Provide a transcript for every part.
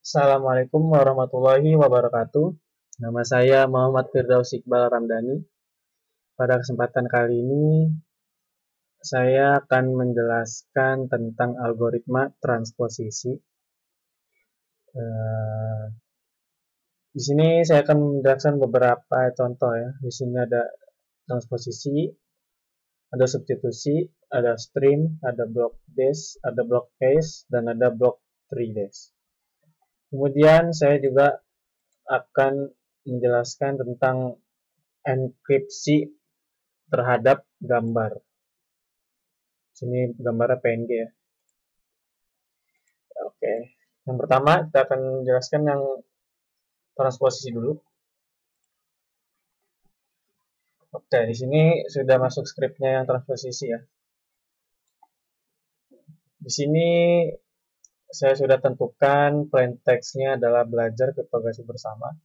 Assalamualaikum warahmatullahi wabarakatuh. Nama saya Muhammad Firdaus Iqbal Ramdhani. Pada kesempatan kali ini, saya akan menjelaskan tentang algoritma transposisi. Eh, di sini saya akan menjelaskan beberapa contoh ya. Di sini ada transposisi, ada substitusi, ada stream, ada block dash, ada block case, dan ada block tree dash. Kemudian saya juga akan menjelaskan tentang enkripsi terhadap gambar. Sini gambarnya PNG ya. Oke. Yang pertama kita akan menjelaskan yang transposisi dulu. Oke, di sini sudah masuk skripnya yang transposisi ya. Di sini saya sudah tentukan plain text-nya adalah belajar kriptografi bersama.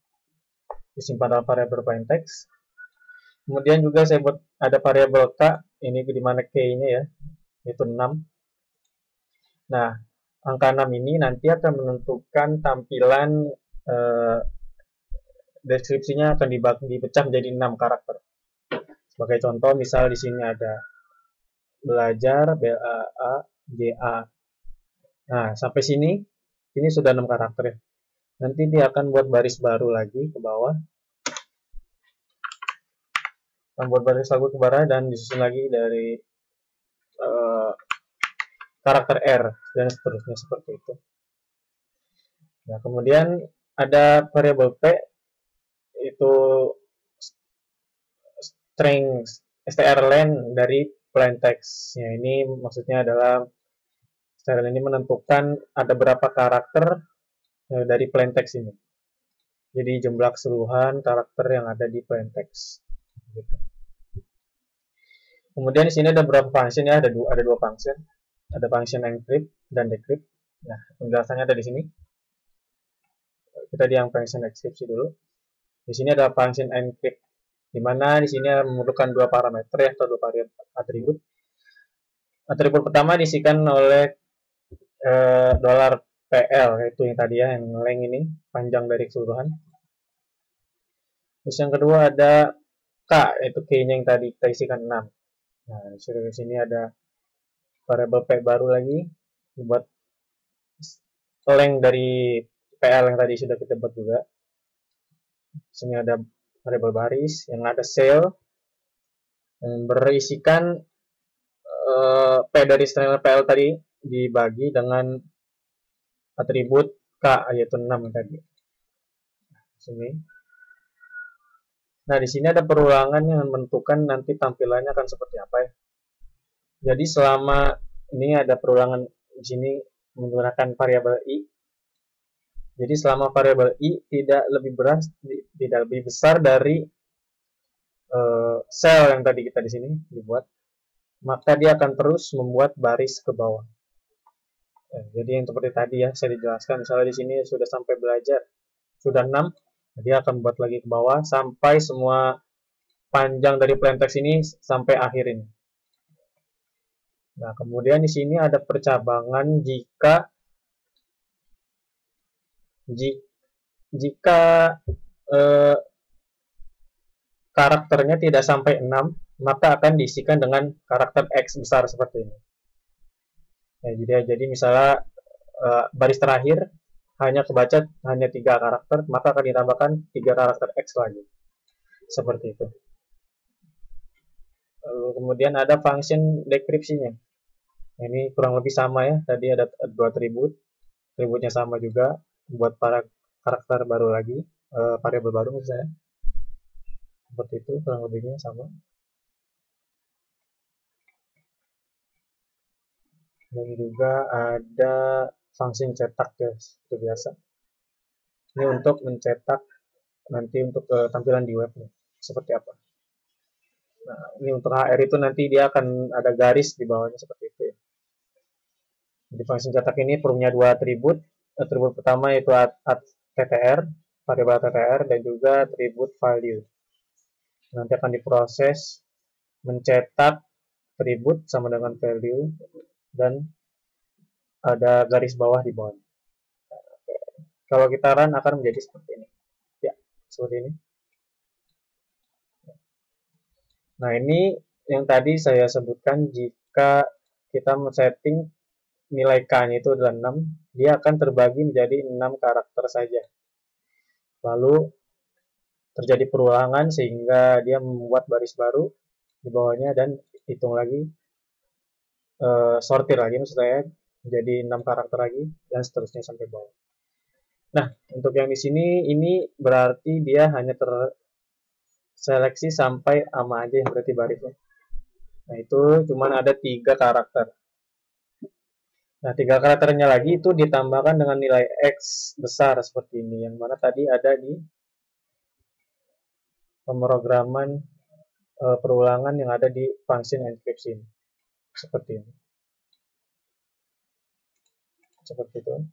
Disimpan dalam variabel plain text. Kemudian juga saya buat ada variabel K, ini di mana K-nya ya, yaitu 6. Nah, angka 6 ini nanti akan menentukan tampilan deskripsinya akan dipecah menjadi 6 karakter. Sebagai contoh, misal di sini ada belajar, BAA, GA. Nah, sampai sini, ini sudah 6 karakter ya. Nanti dia akan buat baris baru lagi ke bawah. Akan buat baris lagu ke bawah dan disusun lagi dari karakter R dan seterusnya seperti itu. Nah, kemudian ada variabel P, itu string strlen dari plain text. Ya, ini maksudnya adalah strlen ini menentukan ada berapa karakter dari plain text ini. Jadi jumlah keseluruhan karakter yang ada di plain text. Gitu. Kemudian di sini ada beberapa function ya, ada dua function. Ada function encrypt dan decrypt. Nah, penjelasannya ada di sini. Kita di yang function deskripsi dulu. Di sini ada function encrypt, di mana di sini memerlukan dua parameter ya, atau dua variabel atribut. Atribut pertama diisikan oleh $PL, yaitu yang tadi ya, yang length ini, panjang dari keseluruhan. Terus yang kedua ada K, yaitu K-nya yang tadi kita isikan 6. Nah, di sini ada variabel P baru lagi, buat length dari PL yang tadi sudah kita buat juga. Di sini ada variabel baris, yang ada cell, yang berisikan P dari string PL tadi dibagi dengan atribut K, yaitu 6 tadi. Sini. Nah, di sini ada perulangan yang menentukan nanti tampilannya akan seperti apa ya. Jadi selama ini ada perulangan di sini menggunakan variabel I. Jadi selama variabel I tidak lebih besar dari sel yang tadi kita di sini dibuat, maka dia akan terus membuat baris ke bawah. Jadi yang seperti tadi ya saya dijelaskan, misalnya di sini sudah sampai belajar sudah 6, dia akan buat lagi ke bawah sampai semua panjang dari plain text ini sampai akhir ini. Nah, kemudian di sini ada percabangan jika karakternya tidak sampai 6, maka akan diisikan dengan karakter X besar seperti ini. Ya, jadi misalnya baris terakhir hanya kebaca hanya 3 karakter, maka akan ditambahkan 3 karakter X lagi. Seperti itu. Lalu kemudian ada function deskripsinya. Ini kurang lebih sama ya, tadi ada 2 atribut, atributnya sama juga, buat para karakter baru lagi, variabel baru misalnya. Seperti itu, kurang lebihnya sama. Dan juga ada function cetak ya, seperti biasa. Ini untuk mencetak nanti untuk tampilan di web seperti apa. Nah, ini untuk HR itu nanti dia akan ada garis di bawahnya seperti itu ya. Jadi function cetak ini punya 2 atribut. Atribut pertama yaitu TTR, variabel TTR, dan juga atribut value. Nanti akan diproses mencetak atribut sama dengan value dan ada garis bawah di bawah. Kalau kita run akan menjadi seperti ini. Ya, seperti ini. Nah, ini yang tadi saya sebutkan jika kita men-setting nilai K-nya itu adalah 6, dia akan terbagi menjadi 6 karakter saja. Lalu terjadi perulangan sehingga dia membuat baris baru di bawahnya dan hitung lagi, sortir lagi maksud saya, menjadi 6 karakter lagi dan seterusnya sampai bawah. Nah, untuk yang di sini ini berarti dia hanya terseleksi sampai ama aja yang berarti barisnya. Nah, itu cuman ada 3 karakter. Nah, 3 karakternya lagi itu ditambahkan dengan nilai X besar seperti ini, yang mana tadi ada di pemrograman perulangan yang ada di function encryption. Seperti ini. Seperti itu.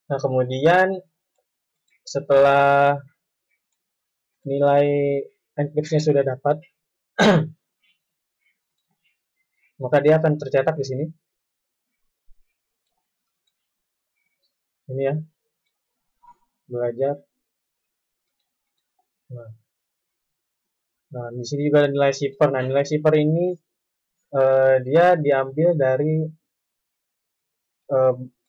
Nah, kemudian setelah nilai encryption sudah dapat, maka dia akan tercetak di sini. Ini ya, belajar. Nah, di sini juga ada nilai cipher. Nah, nilai cipher ini dia diambil dari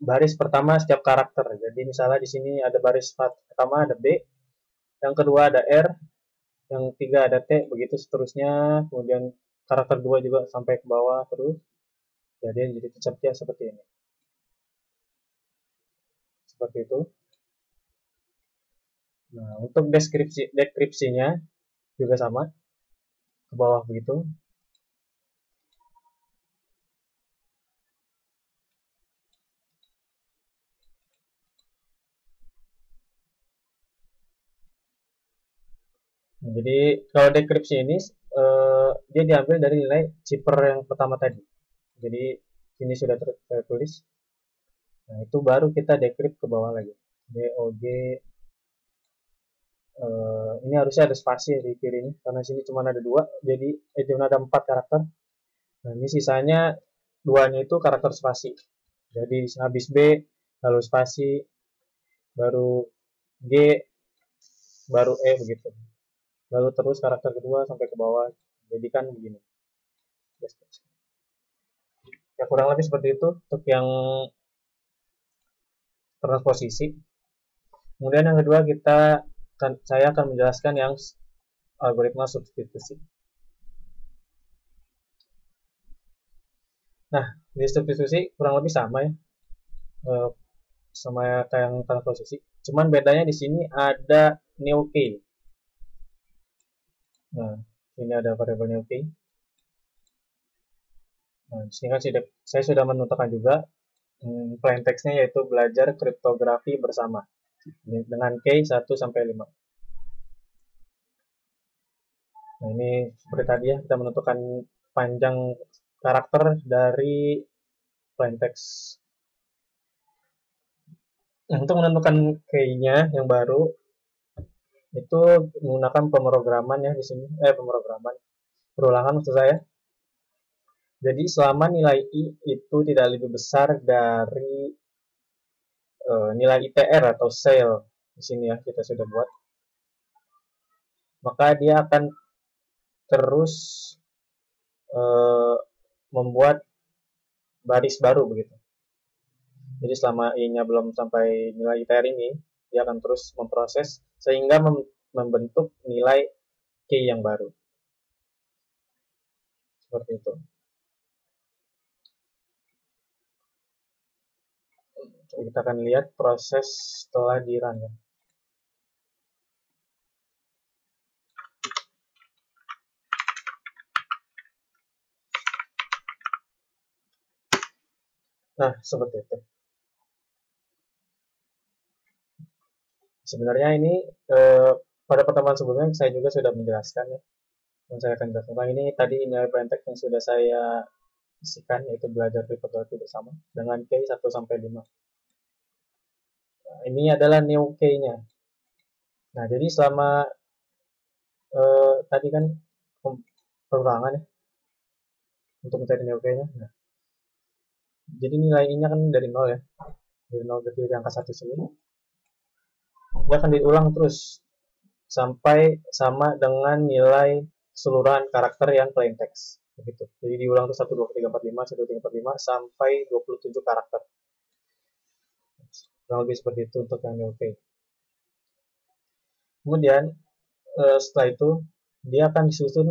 baris pertama setiap karakter. Jadi misalnya di sini ada baris pertama ada B, yang kedua ada R, yang ketiga ada T, begitu seterusnya. Kemudian karakter 2 juga sampai ke bawah terus. Jadi tercapnya seperti ini. Seperti itu. Nah, untuk deskripsinya juga sama, ke bawah begitu. Nah, jadi kalau deskripsi ini dia diambil dari nilai cipher yang pertama tadi. Jadi ini sudah tertulis. Nah, itu baru kita decrypt ke bawah lagi. BOG ini harusnya ada spasi ya di kiri ini, karena sini cuma ada 2, jadi cuma ada 4 karakter. Nah, ini sisanya 2-nya itu karakter spasi. Jadi habis B, lalu spasi, baru G, baru E begitu. Lalu terus karakter kedua sampai ke bawah. Jadi kan begini. Ya kurang lebih seperti itu untuk yang transposisi. Kemudian yang kedua saya akan menjelaskan yang algoritma substitusi. Nah, di substitusi kurang lebih sama ya, sama kayak yang transposisi. Cuman bedanya di sini ada new key. Nah, ini ada variabel new key. Nah, di sini kan saya sudah menentukan juga plain text-nya, yaitu belajar kriptografi bersama dengan key 1 sampai 5. Nah, ini seperti tadi ya, kita menentukan panjang karakter dari plain text. Nah, untuk menentukan key-nya yang baru itu menggunakan pemrograman ya di sini, perulangan maksud saya. Jadi selama nilai I itu tidak lebih besar dari nilai ITR atau sale di sini ya, kita sudah buat, maka dia akan terus membuat baris baru begitu. Jadi selama I-nya belum sampai nilai ITR ini, dia akan terus memproses sehingga membentuk nilai key yang baru. Seperti itu. Kita akan lihat proses setelah di run. Nah, seperti itu. Sebenarnya ini pada pertemuan sebelumnya saya juga sudah menjelaskan ya. Dan saya akan jelaskan ini tadi nilai plain text yang sudah saya isikan, yaitu belajar kriptografi bersama dengan key 1 sampai 5. Nah, ini adalah new key-nya. Nah, jadi selama tadi kan perulangan ya untuk mencari new key-nya. Nah, Jadi nilai I-nya kan dari 0 ya. Dari 0 ke angka 1 sini. Dia akan diulang terus sampai sama dengan nilai keseluruhan karakter yang plain text. Begitu. Jadi diulang tuh 1, 2, 3, 4, 5, 1, 2, 3, 4, 5 sampai 27 karakter. Kurang lebih seperti itu untuk yang NLP. Kemudian setelah itu dia akan disusun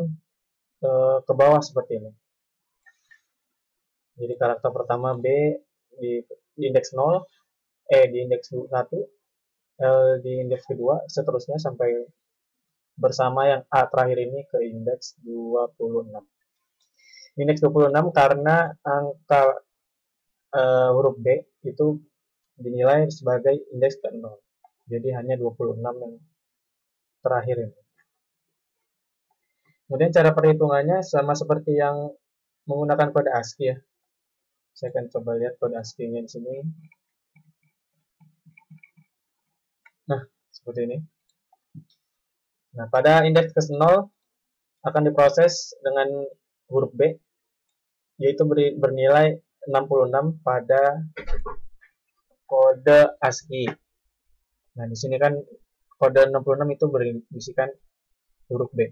ke bawah seperti ini. Jadi karakter pertama B di indeks 0, E di indeks 1, L di indeks kedua, seterusnya sampai bersama yang A terakhir ini ke indeks 26. Indeks 26 karena angka huruf B itu dinilai sebagai indeks ke 0. Jadi hanya 26 yang terakhir ini. Kemudian cara perhitungannya sama seperti yang menggunakan kode ASCII ya. Saya akan coba lihat kode ASCII-nya di sini. Nah, seperti ini. Nah, pada indeks ke 0 akan diproses dengan huruf B, yaitu bernilai 66 pada kode ASCII. Nah, di sini kan kode 66 itu berisikan huruf B.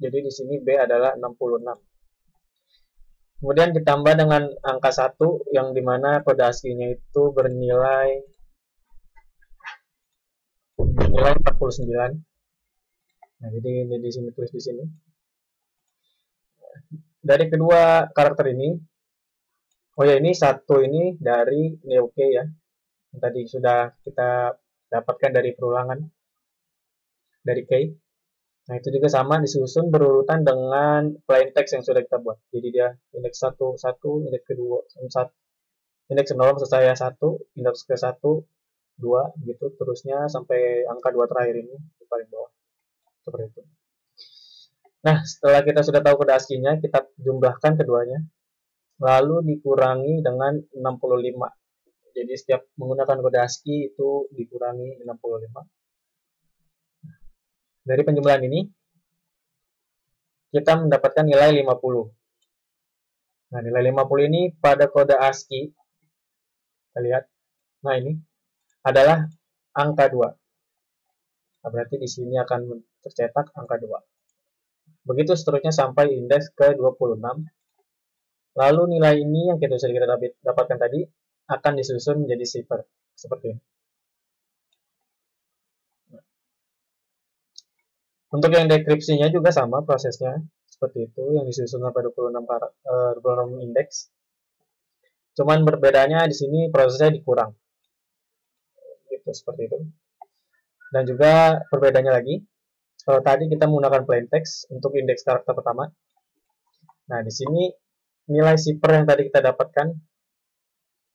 Jadi di sini B adalah 66. Kemudian ditambah dengan angka 1 yang dimana kode ASCII-nya itu bernilai 49. Nah, jadi ini di sini tulis di sini. Dari kedua karakter ini, oh ya, ini satu ini dari NeoK ya. Yang tadi sudah kita dapatkan dari perulangan dari K. Nah, itu juga sama disusun berurutan dengan plain text yang sudah kita buat. Jadi dia indeks 1, 1, indeks kedua, 1, indeks 0 maksud saya 1, indeks ke 1, 2, gitu. Terusnya sampai angka 2 terakhir ini di paling bawah. Seperti itu. Nah, setelah kita sudah tahu kode ASCII-nya, kita jumlahkan keduanya. Lalu dikurangi dengan 65. Jadi setiap menggunakan kode ASCII itu dikurangi 65. Dari penjumlahan ini, kita mendapatkan nilai 50. Nah, nilai 50 ini pada kode ASCII, kita lihat, nah ini, adalah angka 2. Nah, berarti di sini akan tercetak angka 2. Begitu seterusnya sampai indeks ke 26. Lalu nilai ini yang sudah kita dapatkan tadi, akan disusun menjadi cipher. Seperti ini. Untuk yang dekripsinya juga sama prosesnya, seperti itu, yang disusun pada 26 indeks. Cuman berbedanya di sini prosesnya dikurang. Gitu, seperti itu. Dan juga perbedaannya lagi, kalau tadi kita menggunakan plain text untuk indeks karakter pertama. Nah, di sini nilai cipher yang tadi kita dapatkan,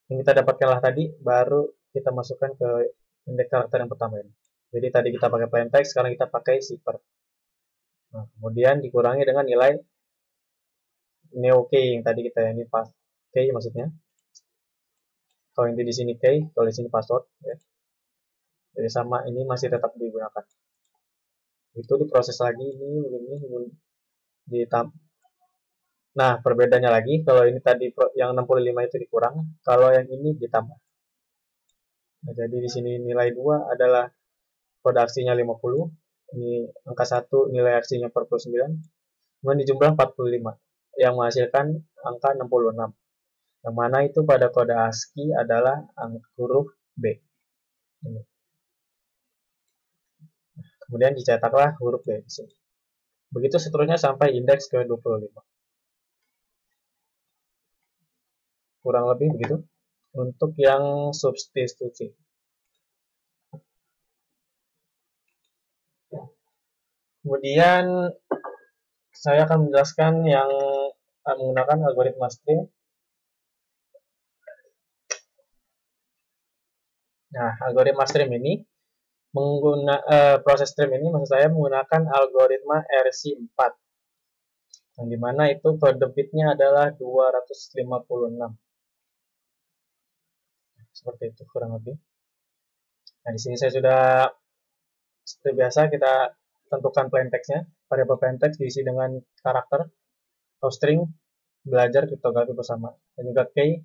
yang kita dapatkanlah tadi, baru kita masukkan ke indeks karakter yang pertama ini. Jadi tadi kita pakai plain text, sekarang kita pakai cipher. Nah, kemudian dikurangi dengan nilai NeoK yang tadi kita ini pas K maksudnya. Kalau ini di sini K, kalau di sini password ya. Jadi sama, ini masih tetap digunakan. Itu diproses lagi ini ditambah. Nah, perbedaannya lagi, kalau ini tadi yang 65 itu dikurang, kalau yang ini ditambah. Nah, jadi di sini nilai 2 adalah kode aksinya 50, ini angka 1 nilai aksinya 49, kemudian dijumlah 45 yang menghasilkan angka 66. Yang mana itu pada kode ASCII adalah huruf B. Ini. Kemudian dicetaklah huruf B di sini. Begitu seterusnya sampai indeks ke 25. Kurang lebih begitu untuk yang substitusi. Kemudian saya akan menjelaskan yang menggunakan algoritma string. Nah, algoritma stream ini proses stream ini maksud saya menggunakan algoritma RC4. Yang dimana itu kode bitnya adalah 256. Seperti itu kurang lebih. Nah, di sini saya sudah seperti biasa kita tentukan plain text-nya. Variabel plain text diisi dengan karakter atau string belajar kriptografi bersama, dan juga key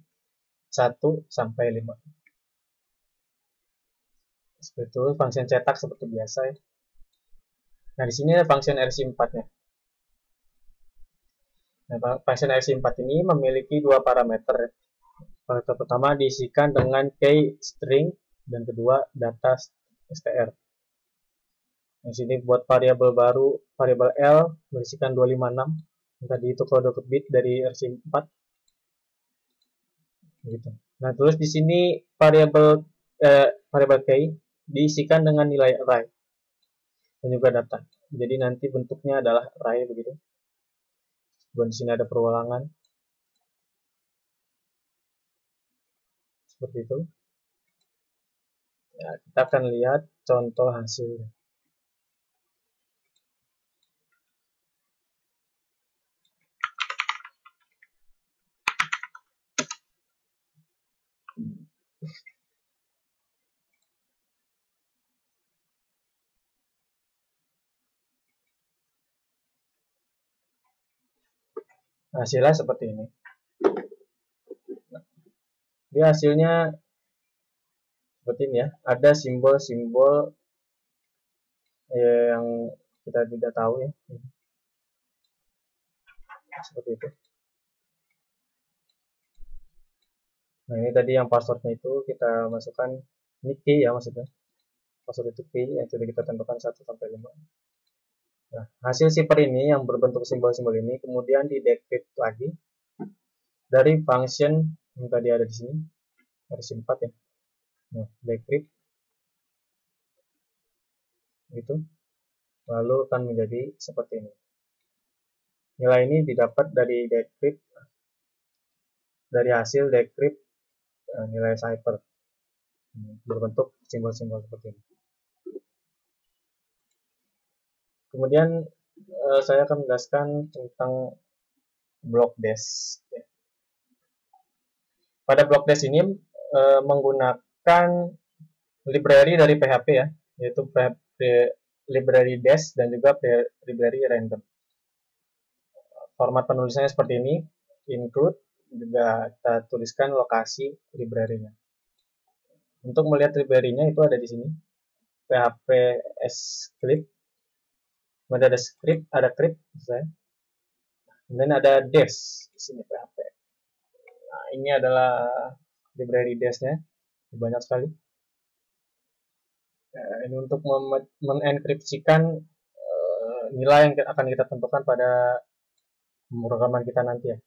1 sampai 5. Seperti itu, function cetak seperti biasa ya. Nah, di sini ada function RC4-nya. Nah, function RC4 ini memiliki dua parameter. Parameter pertama diisikan dengan key string dan kedua data str. Di sini buat variabel baru, variabel L berisikan 256. Tadi itu kode bit dari RC4. Gitu. Nah, terus di sini variabel key diisikan dengan nilai array dan juga data. Jadi nanti bentuknya adalah array begitu. Dan di sini ada perulangan. Seperti itu. Ya, kita akan lihat contoh hasilnya. Hasilnya seperti ini. Dia hasilnya seperti ini ya. Ada simbol-simbol yang kita tidak tahu ya. Seperti itu. Nah, ini tadi yang passwordnya itu kita masukkan, ini key ya maksudnya. Password itu key yang sudah kita tentukan 1 sampai 5. Nah, hasil zipper ini yang berbentuk simbol-simbol ini kemudian di decrypt lagi dari function yang tadi ada di sini, RC4 ya. Nah, decrypt gitu. Lalu akan menjadi seperti ini. Nilai ini didapat dari decrypt, dari hasil decrypt nilai cipher berbentuk simbol-simbol seperti ini. Kemudian saya akan menjelaskan tentang block dash. Pada block dash ini menggunakan library dari PHP ya, yaitu library dash dan juga library random. Format penulisannya seperti ini, include, juga kita tuliskan lokasi library-nya. Untuk melihat library-nya itu ada di sini, PHP script, kemudian ada script, ada crypt, kemudian ada dash di sini PHP. Nah, ini adalah library dash-nya, banyak sekali. Ini untuk menenkripsikan nilai yang akan kita tentukan pada pemrograman kita nanti ya.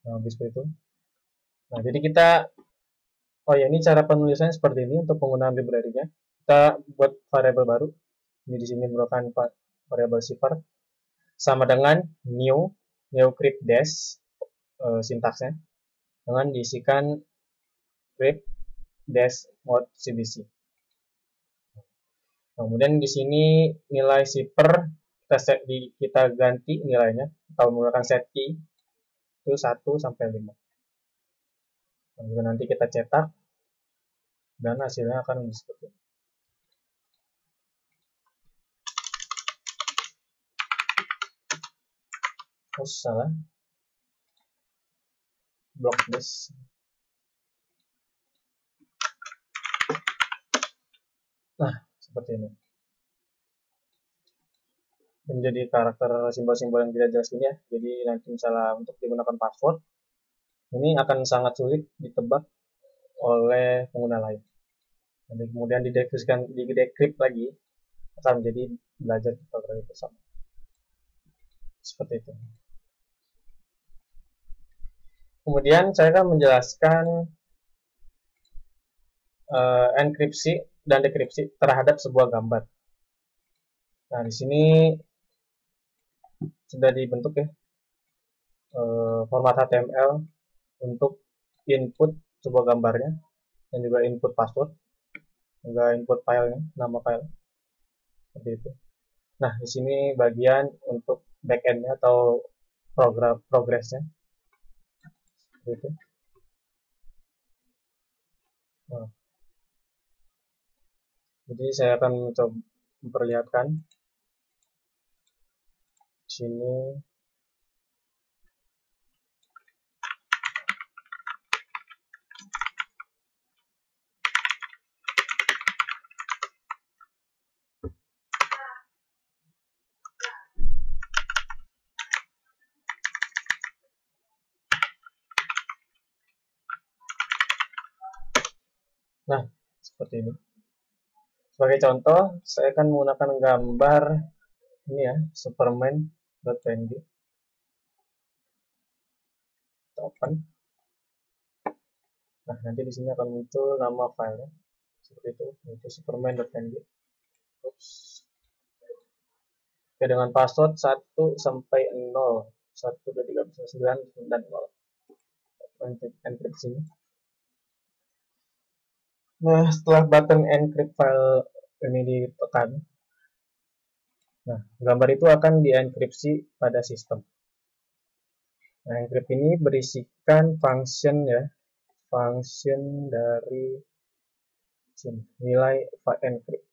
Nah, seperti itu. Nah, jadi kita, oh ya, ini cara penulisannya seperti ini untuk penggunaan library-nya. Kita buat variabel baru. Ini di sini merupakan variabel zipper sama dengan new crypt dash sintaksnya dengan diisikan crypt dash mode cbc. Kemudian di sini nilai zipper kita ganti nilainya kalau menggunakan set key itu 1 sampai 5. Kemudian nanti kita cetak dan hasilnya akan menjadi seperti ini. Oh, salah. Block dash. Nah, seperti ini. Menjadi karakter simbol-simbol yang tidak jelas ini ya. Jadi nanti misalnya untuk digunakan password, ini akan sangat sulit ditebak oleh pengguna lain. Nanti kemudian di-decrypt lagi, akan menjadi belajar kriptografi bersama. Seperti itu. Kemudian saya akan menjelaskan enkripsi dan dekripsi terhadap sebuah gambar. Nah, di sini sudah dibentuk ya format HTML untuk input sebuah gambarnya dan juga input password, juga input filenya, nama file seperti itu. Nah, di sini bagian untuk backendnya atau progressnya seperti itu. Nah, jadi saya akan coba memperlihatkan sini. Nah, seperti ini. Sebagai contoh, saya akan menggunakan gambar ini ya, superman.png. Open. Nah, nanti di sini akan muncul nama filenya. Seperti itu superman.png. Oops. Oke, dengan password 1 sampai 0. 1, 2, 3, 4, 9, dan 0. Encrypt sini. Nah, setelah button encrypt file ini ditekan, nah, gambar itu akan dienkripsi pada sistem. Nah, encrypt ini berisikan function ya, function dari sini, nilai file encrypt.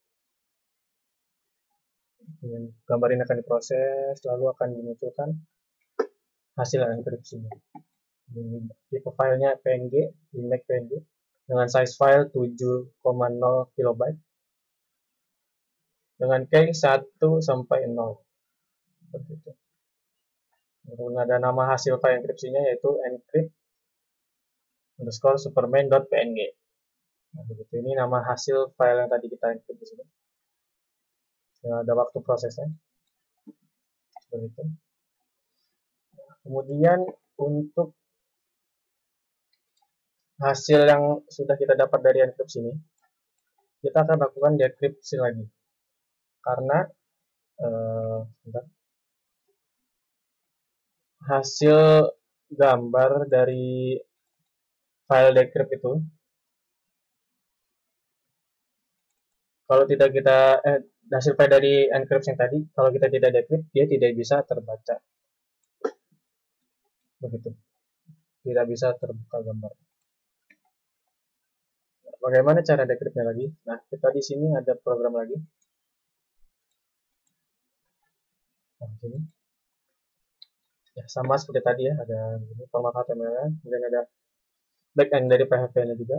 Gambar ini akan diproses, lalu akan dimunculkan hasil enkripsinya. Tipe filenya PNG, image PNG, dengan size file 7,0 KB, dengan key 1 sampai 0. Seperti itu. Kemudian ada nama hasil file enkripsinya yaitu encrypt_superman.png. Nah, begitu. Ini nama hasil file yang tadi kita encrypt di sini. Nah, ada waktu prosesnya. Seperti itu. Kemudian untuk hasil yang sudah kita dapat dari enkripsi ini, kita akan lakukan dekripsi lagi. Karena hasil gambar dari file decrypt itu, kalau tidak kita hasil file dari encryption tadi, kalau kita tidak decrypt, dia tidak bisa terbaca. Begitu. Tidak bisa terbuka gambar. Bagaimana cara decryptnya lagi? Nah, kita di sini ada program lagi. Nah, sini. Ya, sama seperti tadi ya, ada ini format HTML, kemudian ada backend dari PHP-nya juga.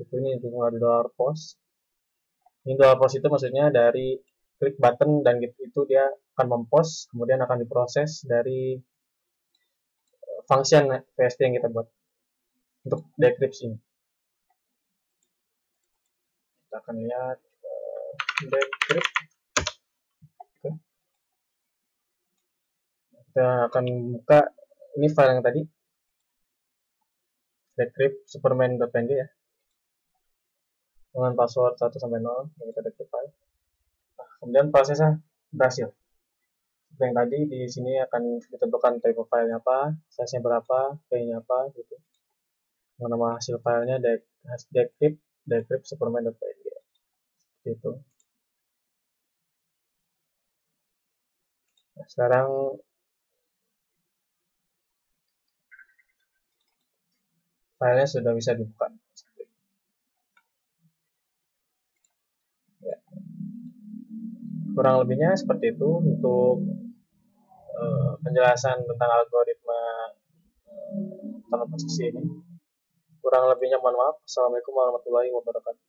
Itu ini untuk $, ini $, itu maksudnya dari klik button dan itu dia akan mempost, kemudian akan diproses dari function PHP yang kita buat untuk decrypt ini. Kita akan lihat decrypt. Oke. Kita akan buka ini file yang tadi, decrypt superman.png ya, dengan password 1 sampai 0 yang kita decrypt file. Nah, kemudian prosesnya berhasil. Seperti yang tadi, di sini akan ditentukan type filenya apa, size-nya berapa, key-nya apa, gitu. Nama hasil filenya decrypt superman.png. Gitu. Nah, sekarang filenya sudah bisa dibuka. Ya. Kurang lebihnya seperti itu untuk penjelasan tentang algoritma transaksi ini. Kurang lebihnya mohon maaf. Assalamualaikum warahmatullahi wabarakatuh.